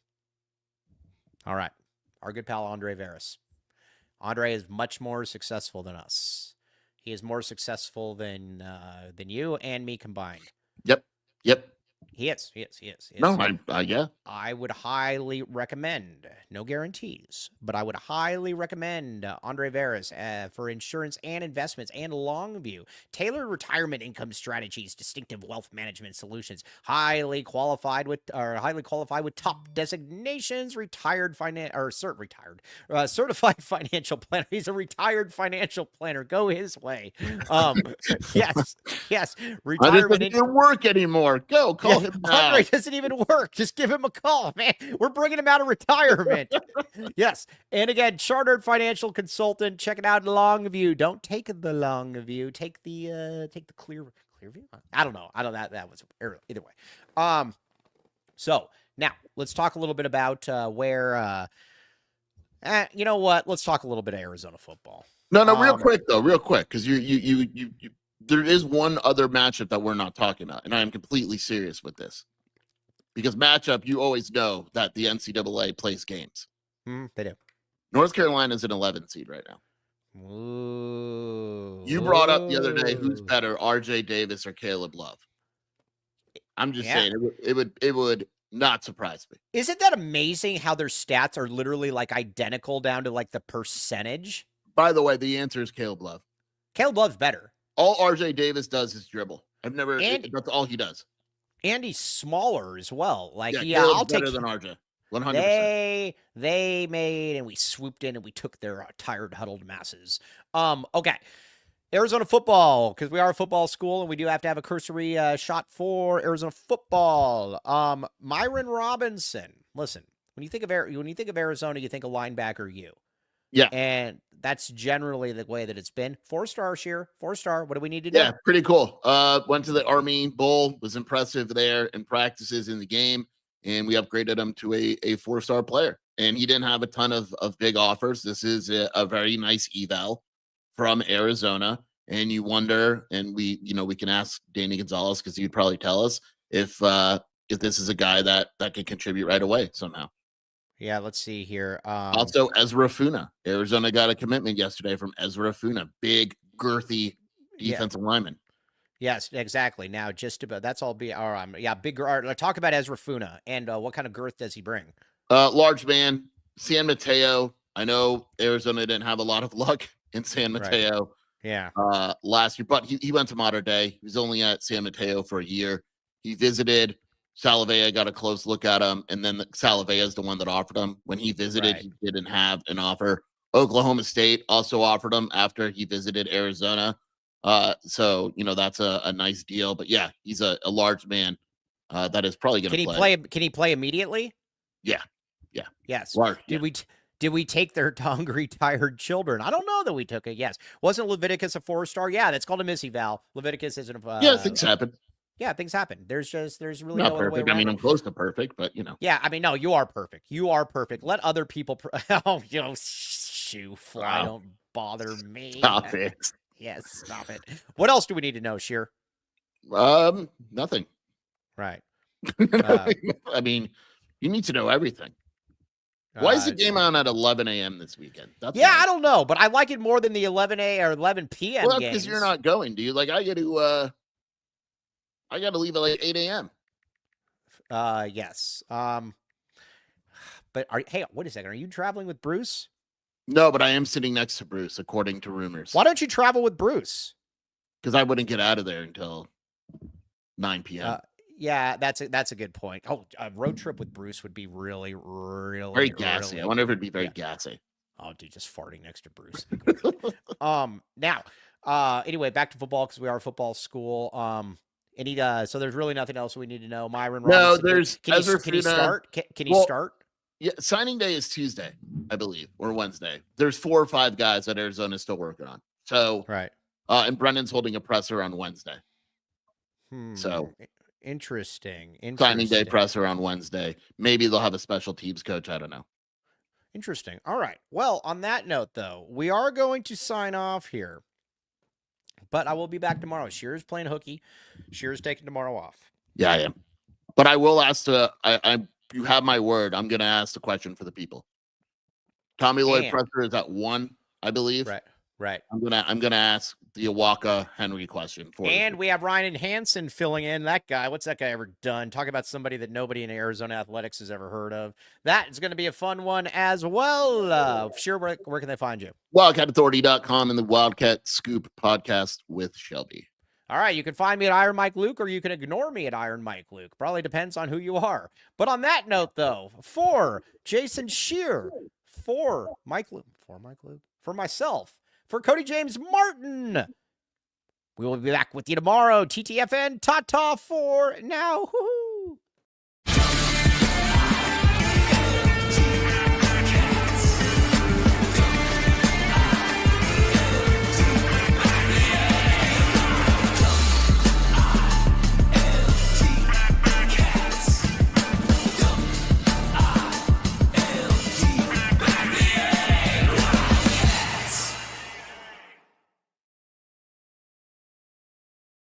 All right. Our good pal, Andre Veras. Andre is much more successful than us. He is more successful than you and me combined. Yep. He is. No, yeah. I would highly recommend, no guarantees, but I would highly recommend Andre Veras for insurance and investments and Longview. Tailored retirement income strategies, distinctive wealth management solutions, highly qualified with top designations, certified financial planner. He's a retired financial planner. Go his way. Yes. Retirement doesn't work anymore. Go call him now. Andre doesn't even work. Just give him a call, man. We're bringing him out of retirement. Yes. And again, chartered financial consultant. Check it out. Longview. Don't take the long view. Take the clear view. I don't know. That was either way. So now let's talk a little bit about where. You know what? Let's talk a little bit of Arizona football. No, real quick, because you there is one other matchup that we're not talking about, and I am completely serious with this. Because matchup, you always know that the NCAA plays games. They do. North Carolina is an 11 seed right now. Ooh. You brought up the other day who's better, RJ Davis or Caleb Love. I'm just saying it would not surprise me. Isn't that amazing how their stats are literally like identical down to like the percentage? By the way, the answer is Caleb Love. Caleb Love's better. All RJ Davis does is dribble. That's all he does. And he's smaller as well. Like, I'll take better than RJ. 100%. They made, and we swooped in and we took their tired, huddled masses. Okay. Arizona football, because we are a football school and we do have to have a cursory shot for Arizona football. Myron Robinson. Listen, when you think of Arizona, you think of linebacker U. Yeah. And that's generally the way that it's been. 4-star here. 4-star. What do we need to do? Yeah, pretty cool. Went to the Army Bowl, was impressive there in practices in the game, and we upgraded him to a 4-star player. And he didn't have a ton of big offers. This is a very nice eval from Arizona. And you wonder, and we can ask Danny Gonzalez because he'd probably tell us if this is a guy that can contribute right away somehow. Yeah, let's see here. Also, Ezra Funa. Arizona got a commitment yesterday from Ezra Funa, big, girthy defensive lineman. Yes, exactly. Now, just about that's all. Big. Talk about Ezra Funa and what kind of girth does he bring? Large man, San Mateo. I know Arizona didn't have a lot of luck in San Mateo. Right. Yeah. Last year, but he went to Mater Dei. He was only at San Mateo for a year. He visited. Salavea got a close look at him, and then Salavea is the one that offered him. When he visited, He didn't have an offer. Oklahoma State also offered him after he visited Arizona. So, that's a nice deal. But, yeah, he's a large man that is probably going to play. Can he play immediately? Yeah. Yes. Large, Did Did we take their hungry, tired children? I don't know that we took it. Yes. Wasn't Leviticus a 4-star? Yeah, that's called a missy, Val. Leviticus isn't a. Yeah, things happen. Yeah, things happen. There's really Not no other way perfect. I around mean, it. I'm close to perfect, but you know. Yeah, I mean, no, you are perfect. You are perfect. Let other people. Oh, shoo fly. Wow. Don't bother me. Stop it. Yes, stop it. What else do we need to know, Sheer? Nothing. Right. I mean, you need to know everything. Why is the game on at 11 a.m. this weekend? That's I don't know, but I like it more than the 11 a or 11 p.m. Well, games. because you're not going, do you? Like, I got to leave at like 8 a.m. Yes. But hey, wait a second. Are you traveling with Bruce? No, but I am sitting next to Bruce, according to rumors. Why don't you travel with Bruce? Because I wouldn't get out of there until 9 p.m. Yeah, that's a good point. Oh, a road trip with Bruce would be really, really very gassy. really, I wonder if it'd be very gassy. Oh, dude, just farting next to Bruce. Now, anyway, back to football because we are a football school. So there's really nothing else we need to know. Myron Robinson. No, there's can he start? Can he start? Yeah, signing day is Tuesday, I believe, or Wednesday. There's 4 or 5 guys that Arizona is still working on. So right. And Brendan's holding a presser on Wednesday. So interesting. Signing day presser on Wednesday. Maybe they'll have a special teams coach. I don't know. Interesting. All right. Well, on that note, though, we are going to sign off here. But I will be back tomorrow. Shear's playing hooky. Shear's taking tomorrow off. Yeah, I am. But I will ask you have my word. I'm going to ask the question for the people. Tommy Lloyd presser is at 1, I believe. Right. I'm gonna ask the Awaka Henry question for you. And we have Ryan Hansen filling in. That guy, what's that guy ever done? Talk about somebody that nobody in Arizona athletics has ever heard of. That is going to be a fun one as well. Sure, where can they find you? WildcatAuthority.com and the Wildcat Scoop podcast with Shelby. All right, you can find me at Iron Mike Luke, or you can ignore me at Iron Mike Luke. Probably depends on who you are. But on that note, though, for Jason Shear, for myself, for Cody James Martin, we will be back with you tomorrow. TTFN, ta-ta for now.